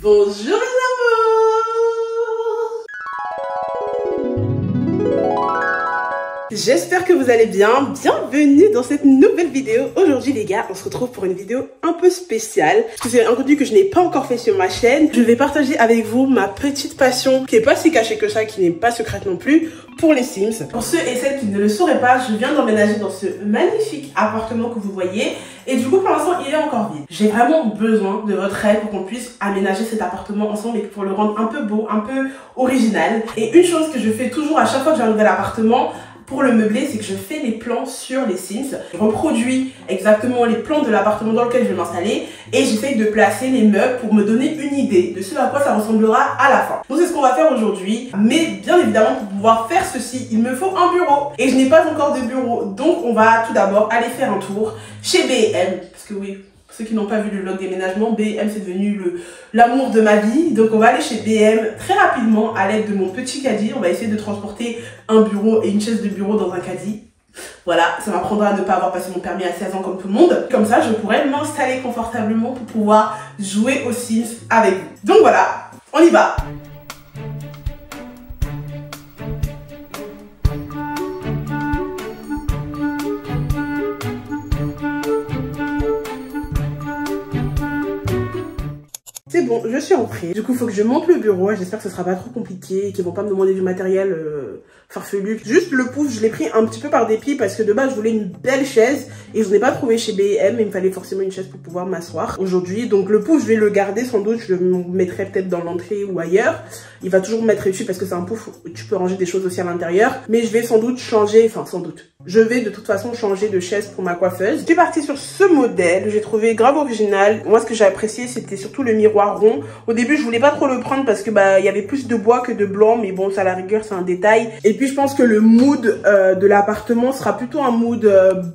Bonjour les amours. J'espère que vous allez bien. Bienvenue dans cette nouvelle vidéo. Aujourd'hui les gars, on se retrouve pour une vidéo un peu spéciale. Parce que c'est un contenu que je n'ai pas encore fait sur ma chaîne. Je vais partager avec vous ma petite passion, qui n'est pas si cachée que ça, qui n'est pas secrète non plus, pour les Sims. Pour ceux et celles qui ne le sauraient pas, je viens d'emménager dans ce magnifique appartement que vous voyez. Et du coup, pour l'instant, il est encore vide. J'ai vraiment besoin de votre aide pour qu'on puisse aménager cet appartement ensemble et pour le rendre un peu beau, un peu original. Et une chose que je fais toujours à chaque fois que j'ai un nouvel appartement, pour le meubler, c'est que je fais les plans sur les Sims. Je reproduis exactement les plans de l'appartement dans lequel je vais m'installer et j'essaye de placer les meubles pour me donner une idée de ce à quoi ça ressemblera à la fin. Donc c'est ce qu'on va faire aujourd'hui. Mais bien évidemment, pour pouvoir faire ceci, il me faut un bureau. Et je n'ai pas encore de bureau. Donc on va tout d'abord aller faire un tour chez B&M. Parce que oui, pour ceux qui n'ont pas vu le vlog déménagement, B&M c'est devenu l'amour de ma vie. Donc on va aller chez B&M très rapidement à l'aide de mon petit caddie. On va essayer de transporter un bureau et une chaise de bureau dans un caddie. Voilà, ça m'apprendra à ne pas avoir passé mon permis à 16 ans comme tout le monde. Comme ça, je pourrais m'installer confortablement pour pouvoir jouer aux Sims avec vous. Donc voilà, on y va. C'est bon, je suis entrée. Du coup, il faut que je monte le bureau. J'espère que ce sera pas trop compliqué et qu'ils vont pas me demander du matériel farfelu. Juste le pouf, je l'ai pris un petit peu par dépit parce que de base, je voulais une belle chaise et je n'ai pas trouvé chez B&M. Il me fallait forcément une chaise pour pouvoir m'asseoir aujourd'hui. Donc le pouf, je vais le garder sans doute. Je le mettrai peut-être dans l'entrée ou ailleurs. Il va toujours me mettre dessus parce que c'est un pouf où tu peux ranger des choses aussi à l'intérieur. Mais je vais sans doute changer, enfin sans doute. Je vais de toute façon changer de chaise pour ma coiffeuse. Je suis partie sur ce modèle. J'ai trouvé grave original. Moi, ce que j'ai apprécié, c'était surtout le miroir rond. Au début, je voulais pas trop le prendre parce que il y avait plus de bois que de blanc. Mais bon, ça à la rigueur, c'est un détail. Et puis, je pense que le mood de l'appartement sera plutôt un mood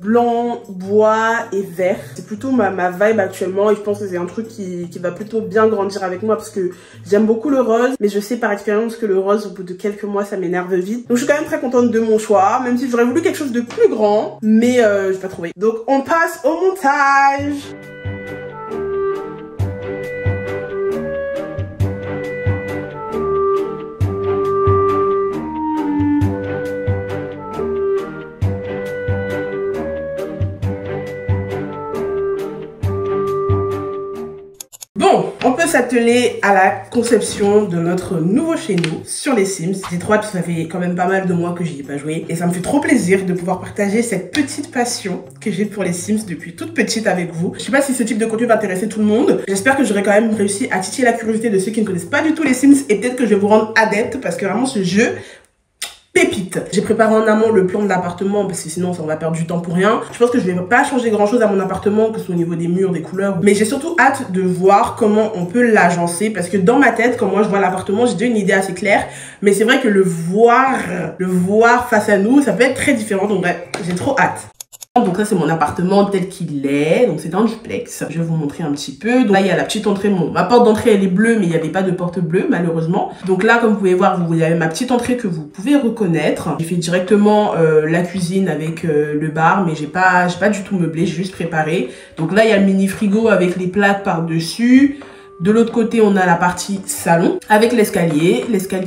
blanc, bois et vert. C'est plutôt ma vibe actuellement. Et je pense que c'est un truc qui va plutôt bien grandir avec moi parce que j'aime beaucoup le rose. Mais je sais par expérience que le rose, au bout de quelques mois, ça m'énerve vite. Donc, je suis quand même très contente de mon choix. Même si j'aurais voulu quelque chose de plus grand, mais j'ai pas trouvé. Donc on passe au montage. Bon, on peut s'atteler à la conception de notre nouveau chez nous sur les Sims. J'ai trop hâte, ça fait quand même pas mal de mois que j'y ai pas joué. Et ça me fait trop plaisir de pouvoir partager cette petite passion que j'ai pour les Sims depuis toute petite avec vous. Je sais pas si ce type de contenu va intéresser tout le monde. J'espère que j'aurai quand même réussi à titiller la curiosité de ceux qui ne connaissent pas du tout les Sims. Et peut-être que je vais vous rendre adepte parce que vraiment ce jeu... pépite. J'ai préparé en amont le plan de l'appartement parce que sinon on va perdre du temps pour rien. Je pense que je vais pas changer grand chose à mon appartement, que ce soit au niveau des murs, des couleurs. Mais j'ai surtout hâte de voir comment on peut l'agencer parce que dans ma tête, quand moi je vois l'appartement, j'ai déjà une idée assez claire. Mais c'est vrai que le voir face à nous, ça peut être très différent. Donc bref, j'ai trop hâte. Donc ça c'est mon appartement tel qu'il est, donc c'est un duplex. Je vais vous montrer un petit peu. Donc là il y a la petite entrée, ma porte d'entrée elle est bleue mais il n'y avait pas de porte bleue malheureusement. Donc là comme vous pouvez voir, vous avez ma petite entrée que vous pouvez reconnaître. J'ai fait directement la cuisine avec le bar mais j'ai pas du tout meublé, j'ai juste préparé. Donc là il y a le mini frigo avec les plaques par dessus. De l'autre côté, on a la partie salon avec l'escalier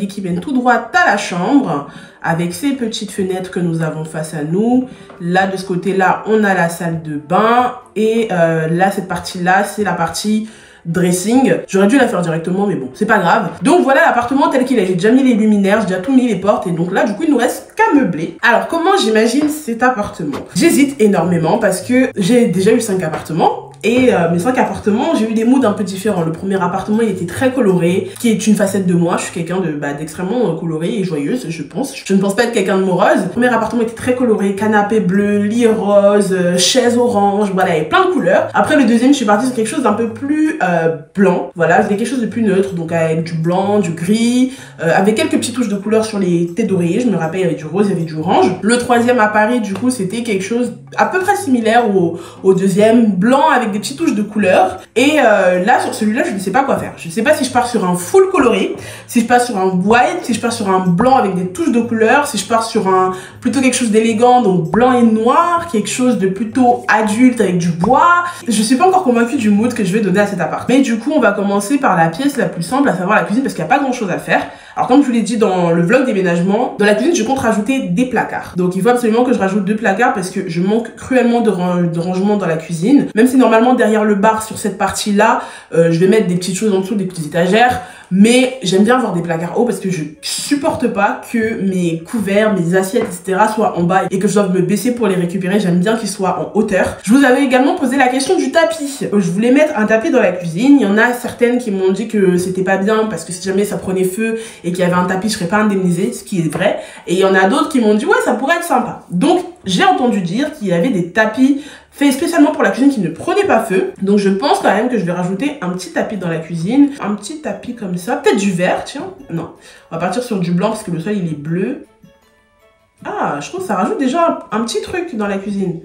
qui mène tout droit à la chambre avec ces petites fenêtres que nous avons face à nous. Là, de ce côté-là, on a la salle de bain et là, cette partie-là, c'est la partie dressing. J'aurais dû la faire directement, mais bon, c'est pas grave. Donc voilà l'appartement tel qu'il est. J'ai déjà mis les luminaires, j'ai déjà tout mis les portes et donc là, du coup, il nous reste qu'à meubler. Alors, comment j'imagine cet appartement? J'hésite énormément parce que j'ai déjà eu 5 appartements. Et mes 5 appartements, j'ai eu des moods un peu différents. Le premier appartement, il était très coloré, qui est une facette de moi. Je suis quelqu'un d'extrêmement colorée et joyeuse, je pense. Je ne pense pas être quelqu'un de morose. Le premier appartement était très coloré, canapé bleu, lit rose, chaise orange, voilà, il y avait plein de couleurs. Après, le deuxième, je suis partie sur quelque chose d'un peu plus blanc. Voilà, je voulais quelque chose de plus neutre, donc avec du blanc, du gris, avec quelques petites touches de couleurs sur les têtes d'oreiller. Je me rappelle, il y avait du rose, il y avait du orange. Le troisième à Paris, du coup, c'était quelque chose à peu près similaire au deuxième, blanc avec des petites touches de couleur. Et là, sur celui-là, je ne sais pas quoi faire. Je ne sais pas si je pars sur un full coloré, si je pars sur un white, si je pars sur un blanc avec des touches de couleur, si je pars sur plutôt quelque chose d'élégant, donc blanc et noir, quelque chose de plutôt adulte avec du bois. Je suis pas encore convaincue du mood que je vais donner à cet appart. Mais du coup, on va commencer par la pièce la plus simple, à savoir la cuisine, parce qu'il n'y a pas grand chose à faire. Alors comme je vous l'ai dit dans le vlog déménagement, dans la cuisine, je compte rajouter des placards. Donc il faut absolument que je rajoute 2 placards parce que je manque cruellement de rangement dans la cuisine. Même si normalement derrière le bar, sur cette partie-là, je vais mettre des petites choses en dessous, des petites étagères. Mais j'aime bien avoir des placards hauts parce que je supporte pas que mes couverts, mes assiettes, etc. soient en bas et que je doive me baisser pour les récupérer. J'aime bien qu'ils soient en hauteur. Je vous avais également posé la question du tapis. Je voulais mettre un tapis dans la cuisine. Il y en a certaines qui m'ont dit que c'était pas bien parce que si jamais ça prenait feu et qu'il y avait un tapis, je serais pas indemnisée, ce qui est vrai. Et il y en a d'autres qui m'ont dit ouais, ça pourrait être sympa. Donc j'ai entendu dire qu'il y avait des tapis fait spécialement pour la cuisine qui ne prenait pas feu. Donc je pense quand même que je vais rajouter un petit tapis dans la cuisine. Un petit tapis comme ça. Peut-être du vert, tiens. Non. On va partir sur du blanc parce que le sol il est bleu. Ah, je trouve que ça rajoute déjà un petit truc dans la cuisine.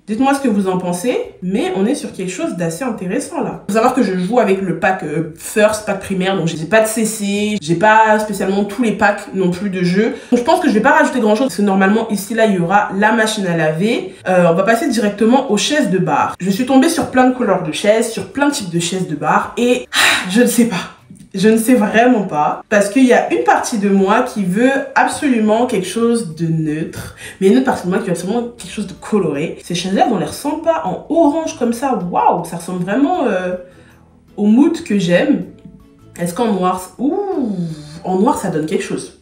Dites-moi ce que vous en pensez, mais on est sur quelque chose d'assez intéressant là. Faut savoir que je joue avec le pack First, pack primaire, donc j'ai pas de CC, j'ai pas spécialement tous les packs non plus de jeux. Donc je pense que je vais pas rajouter grand chose, parce que normalement ici là il y aura la machine à laver. On va passer directement aux chaises de bar. Je suis tombée sur plein de couleurs de chaises, sur plein de types de chaises de bar, et je ne sais pas. Je ne sais vraiment pas, parce qu'il y a une partie de moi qui veut absolument quelque chose de neutre, mais une autre partie de moi qui veut absolument quelque chose de coloré. Ces chaises-là ont l'air sympa, en orange comme ça, waouh, ça ressemble vraiment au mood que j'aime. Est-ce qu'en noir, ouh, en noir ça donne quelque chose.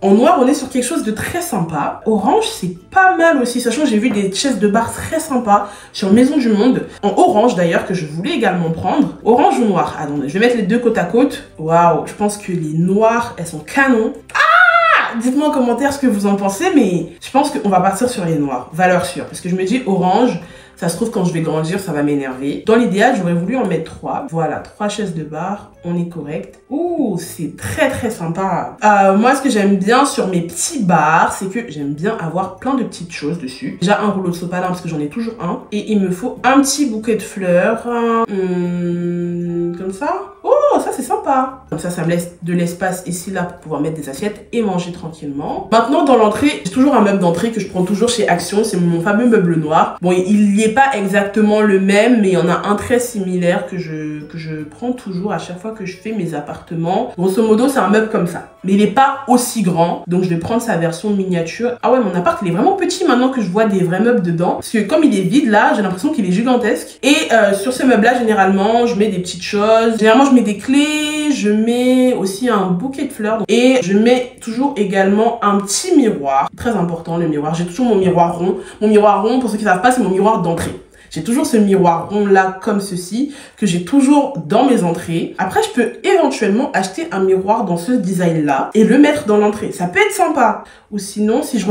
En noir, on est sur quelque chose de très sympa. Orange, c'est pas mal aussi. Sachant que j'ai vu des chaises de bar très sympas sur Maison du Monde. En orange d'ailleurs, que je voulais également prendre. Orange ou noir? Attendez, je vais mettre les deux côte à côte. Waouh, je pense que les noirs, elles sont canons. Ah! Dites-moi en commentaire ce que vous en pensez, mais je pense qu'on va partir sur les noirs. Valeur sûre. Parce que je me dis orange, ça se trouve quand je vais grandir, ça va m'énerver. Dans l'idéal, j'aurais voulu en mettre 3. Voilà, 3 chaises de bar, on est correct. Ouh, c'est très très sympa. Moi, ce que j'aime bien sur mes petits bars, c'est que j'aime bien avoir plein de petites choses dessus. Déjà un rouleau de sopalin parce que j'en ai toujours un. Et il me faut un petit bouquet de fleurs. Comme ça. Oh, ça c'est sympa. Comme ça me laisse de l'espace ici là pour pouvoir mettre des assiettes et manger tranquillement. Maintenant, dans l'entrée, j'ai toujours un meuble d'entrée que je prends toujours chez Action. C'est mon fameux meuble noir. Bon, il n'y est pas exactement le même, mais il y en a un très similaire que je prends toujours à chaque fois que je fais mes appartements. Grosso modo, c'est un meuble comme ça. Mais il n'est pas aussi grand, donc je vais prendre sa version miniature. Ah ouais, mon appart, il est vraiment petit maintenant que je vois des vrais meubles dedans. Parce que comme il est vide là, j'ai l'impression qu'il est gigantesque. Et sur ce meuble-là, généralement, je mets des petites choses. Généralement, je mets des clés, je mets aussi un bouquet de fleurs. Et je mets toujours également un petit miroir. Très important, le miroir. J'ai toujours mon miroir rond. Mon miroir rond, pour ceux qui ne savent pas, c'est mon miroir d'entrée. J'ai toujours ce miroir rond là comme ceci que j'ai toujours dans mes entrées. Après, je peux éventuellement acheter un miroir dans ce design là et le mettre dans l'entrée. Ça peut être sympa. Ou sinon, si je...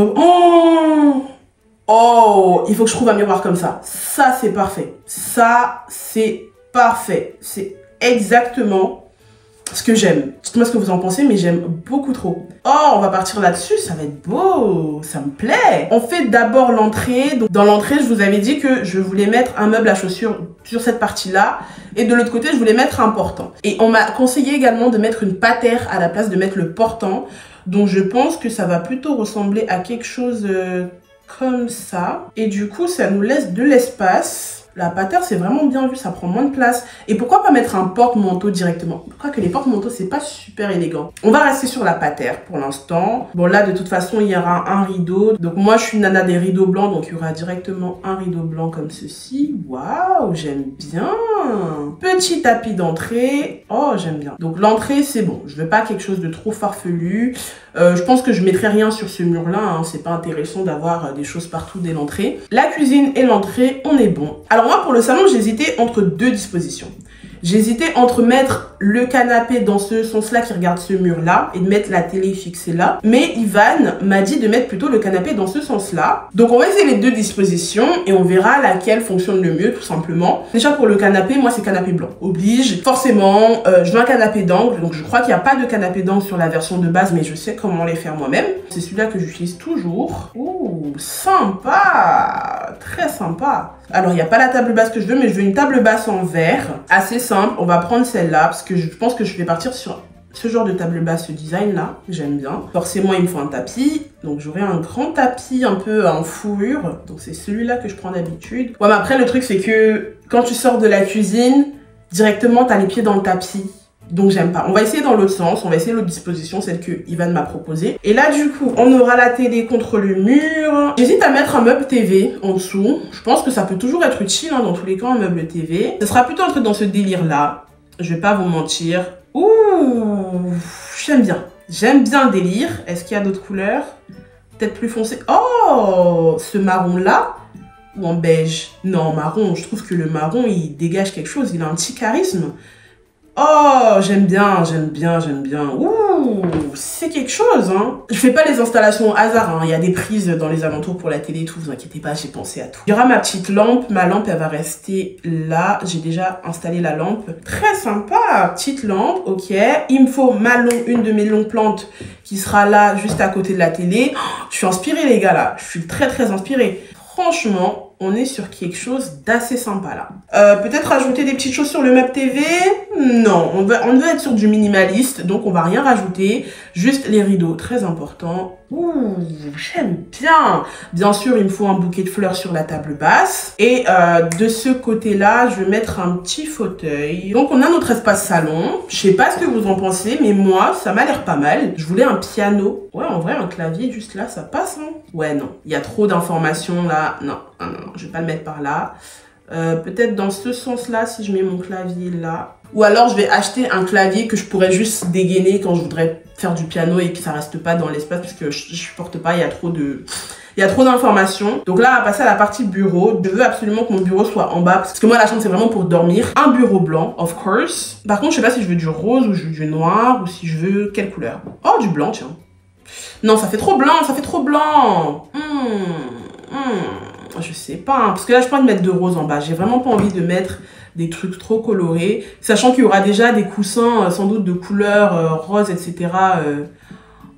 Oh, il faut que je trouve un miroir comme ça. Ça, c'est parfait. Ça, c'est parfait. C'est exactement ce que j'aime. Dites-moi ce que vous en pensez, mais j'aime beaucoup trop. Oh, on va partir là-dessus, ça va être beau, ça me plaît. On fait d'abord l'entrée. Donc dans l'entrée, je vous avais dit que je voulais mettre un meuble à chaussures sur cette partie-là. Et de l'autre côté, je voulais mettre un portant. Et on m'a conseillé également de mettre une patère à la place de mettre le portant. Donc je pense que ça va plutôt ressembler à quelque chose comme ça. Et du coup, ça nous laisse de l'espace. La patère, c'est vraiment bien vu, ça prend moins de place. Et pourquoi pas mettre un porte-manteau directement? Je crois que les porte-manteaux, c'est pas super élégant. On va rester sur la patère pour l'instant. Bon, là, de toute façon, il y aura un rideau. Donc, moi, je suis nana des rideaux blancs, donc il y aura directement un rideau blanc comme ceci. Waouh, j'aime bien. Petit tapis d'entrée. Oh, j'aime bien. Donc, l'entrée, c'est bon. Je veux pas quelque chose de trop farfelu. Je pense que je mettrai rien sur ce mur-là. Hein. C'est pas intéressant d'avoir des choses partout dès l'entrée. La cuisine et l'entrée, on est bon. Alors moi, pour le salon, j'hésitais entre deux dispositions. J'hésitais entre mettre le canapé dans ce sens-là qui regarde ce mur-là et de mettre la télé fixée là. Mais Ivan m'a dit de mettre plutôt le canapé dans ce sens-là. Donc on va essayer les deux dispositions et on verra laquelle fonctionne le mieux tout simplement. Déjà pour le canapé, moi c'est canapé blanc. Oblige. Forcément, je veux un canapé d'angle. Donc je crois qu'il n'y a pas de canapé d'angle sur la version de base, mais je sais comment les faire moi-même. C'est celui-là que j'utilise toujours. Ouh, sympa. Très sympa. Alors, il n'y a pas la table basse que je veux, mais je veux une table basse en verre. Assez simple. On va prendre celle-là parce que je pense que je vais partir sur ce genre de table basse, ce design là, j'aime bien. Forcément il me faut un tapis, donc j'aurai un grand tapis un peu en fourrure, donc c'est celui-là que je prends d'habitude. Ouais mais après le truc c'est que quand tu sors de la cuisine, directement t'as les pieds dans le tapis. Donc j'aime pas. On va essayer dans l'autre sens, on va essayer l'autre disposition, celle que Ivan m'a proposée. Et là du coup, on aura la télé contre le mur. J'hésite à mettre un meuble TV en dessous. Je pense que ça peut toujours être utile dans tous les cas, un meuble TV. Ce sera plutôt un truc dans ce délire là. Je vais pas vous mentir. Ouh, j'aime bien. J'aime bien le délire. Est-ce qu'il y a d'autres couleurs? Peut-être plus foncé. Oh, ce marron là. Ou en beige? Non, marron. Je trouve que le marron, il dégage quelque chose. Il a un petit charisme. Oh, j'aime bien, j'aime bien, j'aime bien. Ouh, c'est quelque chose, hein. Je fais pas les installations au hasard, hein. Il y a des prises dans les alentours pour la télé et tout, vous inquiétez pas, j'ai pensé à tout. Il y aura ma petite lampe, ma lampe, elle va rester là. J'ai déjà installé la lampe. Très sympa, petite lampe, ok. Il me faut une de mes longues plantes qui sera là, juste à côté de la télé. Oh, je suis inspirée, les gars, là. Je suis très, très inspirée. Franchement, on est sur quelque chose d'assez sympa là. Peut-être rajouter des petites choses sur le meuble TV? Non, on veut être sur du minimaliste, donc on va rien rajouter. Juste les rideaux, très important. Ouh, j'aime bien. Bien sûr, il me faut un bouquet de fleurs sur la table basse. Et de ce côté-là, je vais mettre un petit fauteuil. Donc on a notre espace salon. Je sais pas ce que vous en pensez, mais moi, ça m'a l'air pas mal. Je voulais un piano. Ouais, en vrai, un clavier juste là, ça passe, hein? Ouais, non, il y a trop d'informations là. Non, je vais pas le mettre par là. Peut-être dans ce sens-là, si je mets mon clavier là. Ou alors, je vais acheter un clavier que je pourrais juste dégainer quand je voudrais faire du piano et que ça reste pas dans l'espace parce que je supporte pas, il y a trop d'informations. Donc là, on va passer à la partie bureau. Je veux absolument que mon bureau soit en bas parce que moi, la chambre, c'est vraiment pour dormir. Un bureau blanc, of course. Par contre, je sais pas si je veux du rose ou du noir ou si je veux quelle couleur. Oh, du blanc, tiens. Non, ça fait trop blanc, ça fait trop blanc. Je sais pas, hein, parce que là, je peux de mettre de rose en bas. J'ai vraiment pas envie de mettre des trucs trop colorés, sachant qu'il y aura déjà des coussins, sans doute de couleur rose, etc.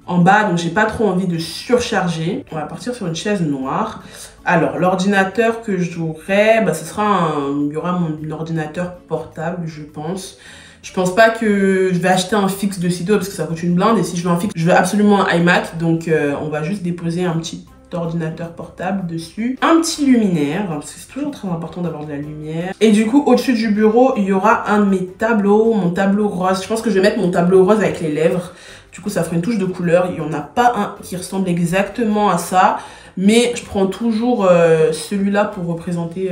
En bas, donc j'ai pas trop envie de surcharger. On va partir sur une chaise noire. Alors, l'ordinateur que j'aurai, bah, il y aura mon ordinateur portable, je pense. Je pense pas que je vais acheter un fixe de sitôt parce que ça coûte une blinde. Et si je veux un fixe, je veux absolument un iMac. Donc, on va juste déposer un petit ordinateur portable dessus. Un petit luminaire, parce que c'est toujours très important d'avoir de la lumière. Et du coup, au-dessus du bureau, il y aura un de mes tableaux, mon tableau rose. Je pense que je vais mettre mon tableau rose avec les lèvres. Du coup, ça fera une touche de couleur. Il n'y en a pas un qui ressemble exactement à ça. Mais je prends toujours celui-là pour représenter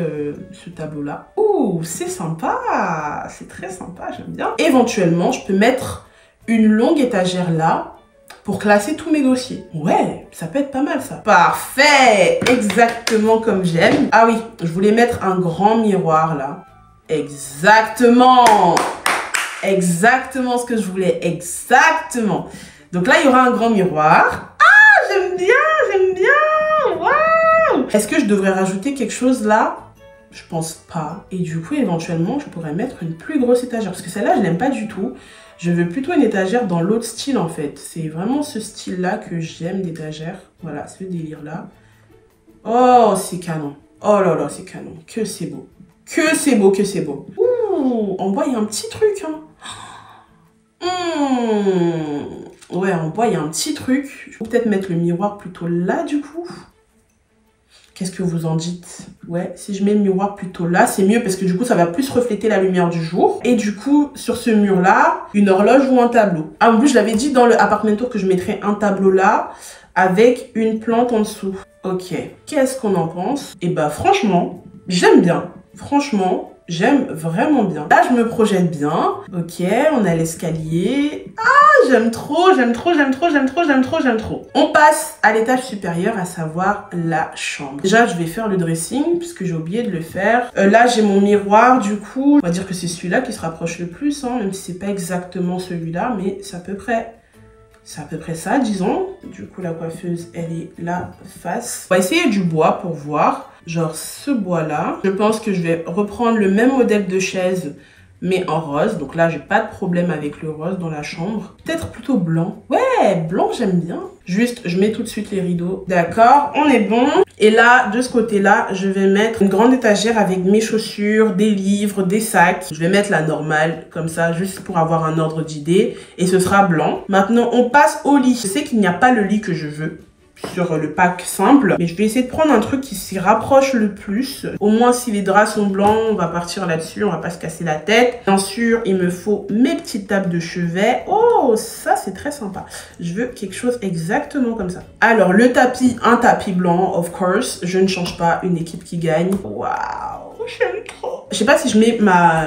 ce tableau-là. Ouh, c'est sympa! C'est très sympa, j'aime bien. Éventuellement, je peux mettre une longue étagère là pour classer tous mes dossiers. Ouais, ça peut être pas mal ça. Parfait! Exactement comme j'aime. Ah oui, je voulais mettre un grand miroir là. Exactement! Exactement ce que je voulais. Exactement. Donc là, il y aura un grand miroir. Ah, j'aime bien, j'aime bien. Waouh! Est-ce que je devrais rajouter quelque chose là? Je pense pas. Et du coup, éventuellement, je pourrais mettre une plus grosse étagère. Parce que celle-là, je l'aime pas du tout. Je veux plutôt une étagère dans l'autre style, en fait. C'est vraiment ce style-là que j'aime d'étagère. Voilà, ce délire-là. Oh, c'est canon. Oh là là, c'est canon. Que c'est beau. Que c'est beau, que c'est beau. Ouh, en bois, il y a un petit truc, hein. Ouais, en bois, il y a un petit truc. Je vais peut-être mettre le miroir plutôt là, du coup. Qu'est-ce que vous en dites? Ouais, si je mets le miroir plutôt là, c'est mieux parce que du coup, ça va plus refléter la lumière du jour. Et du coup, sur ce mur-là, une horloge ou un tableau. Ah, en plus, je l'avais dit dans le appartement tour que je mettrais un tableau là avec une plante en dessous. Ok, qu'est-ce qu'on en pense? Et bah, franchement, j'aime bien. Franchement, j'aime vraiment bien. Là, je me projette bien. Ok, on a l'escalier. Ah, j'aime trop, j'aime trop, j'aime trop, j'aime trop, j'aime trop, j'aime trop. On passe à l'étage supérieur, à savoir la chambre. Déjà, je vais faire le dressing, puisque j'ai oublié de le faire. Là, j'ai mon miroir, du coup. On va dire que c'est celui-là qui se rapproche le plus, hein, même si c'est pas exactement celui-là, mais c'est à peu près... C'est à peu près ça, disons. Du coup, la coiffeuse, elle est là, face. On va essayer du bois pour voir. Genre ce bois-là. Je pense que je vais reprendre le même modèle de chaise mais en rose. Donc là, j'ai pas de problème avec le rose dans la chambre. Peut-être plutôt blanc. Ouais, blanc, j'aime bien. Juste, je mets tout de suite les rideaux. D'accord, on est bon. Et là, de ce côté-là, je vais mettre une grande étagère avec mes chaussures, des livres, des sacs. Je vais mettre la normale, comme ça, juste pour avoir un ordre d'idée. Et ce sera blanc. Maintenant, on passe au lit. Je sais qu'il n'y a pas le lit que je veux sur le pack simple, mais je vais essayer de prendre un truc qui s'y rapproche le plus. Au moins, si les draps sont blancs, on va partir là-dessus, on va pas se casser la tête. Bien sûr, il me faut mes petites tables de chevet. Oh, ça c'est très sympa. Je veux quelque chose exactement comme ça. Alors, le tapis, un tapis blanc, of course. Je ne change pas, une équipe qui gagne. Waouh, j'aime trop. Je sais pas si je mets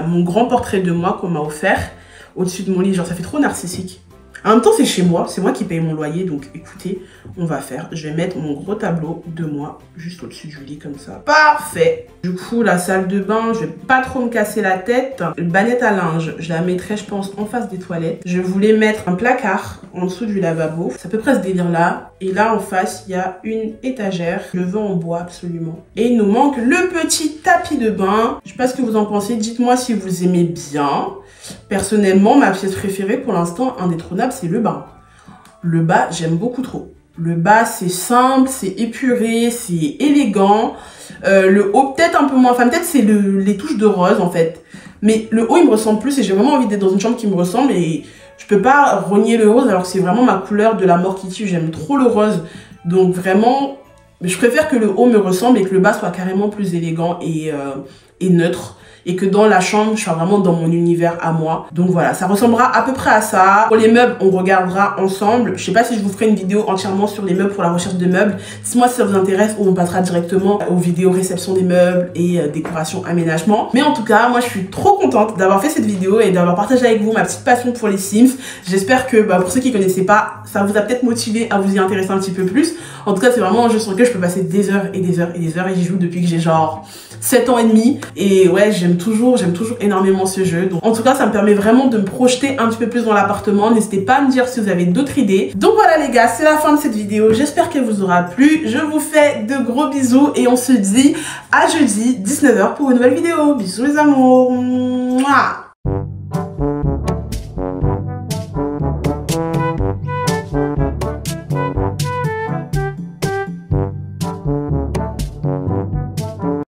mon grand portrait de moi qu'on m'a offert au-dessus de mon lit, genre ça fait trop narcissique. En même temps, c'est chez moi, c'est moi qui paye mon loyer, donc écoutez, on va faire. Je vais mettre mon gros tableau de moi juste au-dessus du lit comme ça. Parfait. Du coup, la salle de bain, je vais pas trop me casser la tête. Le banette à linge, je la mettrai, je pense, en face des toilettes. Je voulais mettre un placard en dessous du lavabo. C'est à peu près ce délire-là. Et là, en face, il y a une étagère. Je veux en bois, absolument. Et il nous manque le petit tapis de bain. Je sais pas ce que vous en pensez. Dites-moi si vous aimez bien. Personnellement, ma pièce préférée pour l'instant, indétrônable, c'est le bas. Le bas, j'aime beaucoup trop. Le bas, c'est simple, c'est épuré, c'est élégant. Le haut, peut-être un peu moins. Enfin, peut-être c'est les touches de rose, en fait. Mais le haut, il me ressemble plus et j'ai vraiment envie d'être dans une chambre qui me ressemble. Et je peux pas renier le rose alors que c'est vraiment ma couleur de la mort qui tue. J'aime trop le rose. Donc vraiment, je préfère que le haut me ressemble et que le bas soit carrément plus élégant et neutre. Et que dans la chambre, je sois vraiment dans mon univers à moi. Donc voilà, ça ressemblera à peu près à ça. Pour les meubles, on regardera ensemble. Je sais pas si je vous ferai une vidéo entièrement sur les meubles pour la recherche de meubles. Dites-moi si ça vous intéresse ou on passera directement aux vidéos réception des meubles et décoration aménagement. Mais en tout cas, moi je suis trop contente d'avoir fait cette vidéo et d'avoir partagé avec vous ma petite passion pour les Sims. J'espère que pour ceux qui connaissaient pas, ça vous a peut-être motivé à vous y intéresser un petit peu plus. En tout cas, c'est vraiment un jeu sur lequel je peux passer des heures et des heures et des heures et j'y joue depuis que j'ai genre 7 ans et demi. Et ouais, j'aime toujours énormément ce jeu. Donc en tout cas, ça me permet vraiment de me projeter un petit peu plus dans l'appartement. N'hésitez pas à me dire si vous avez d'autres idées. Donc voilà les gars, c'est la fin de cette vidéo. J'espère qu'elle vous aura plu. Je vous fais de gros bisous et on se dit à jeudi 19h pour une nouvelle vidéo. Bisous les amours. Mouah.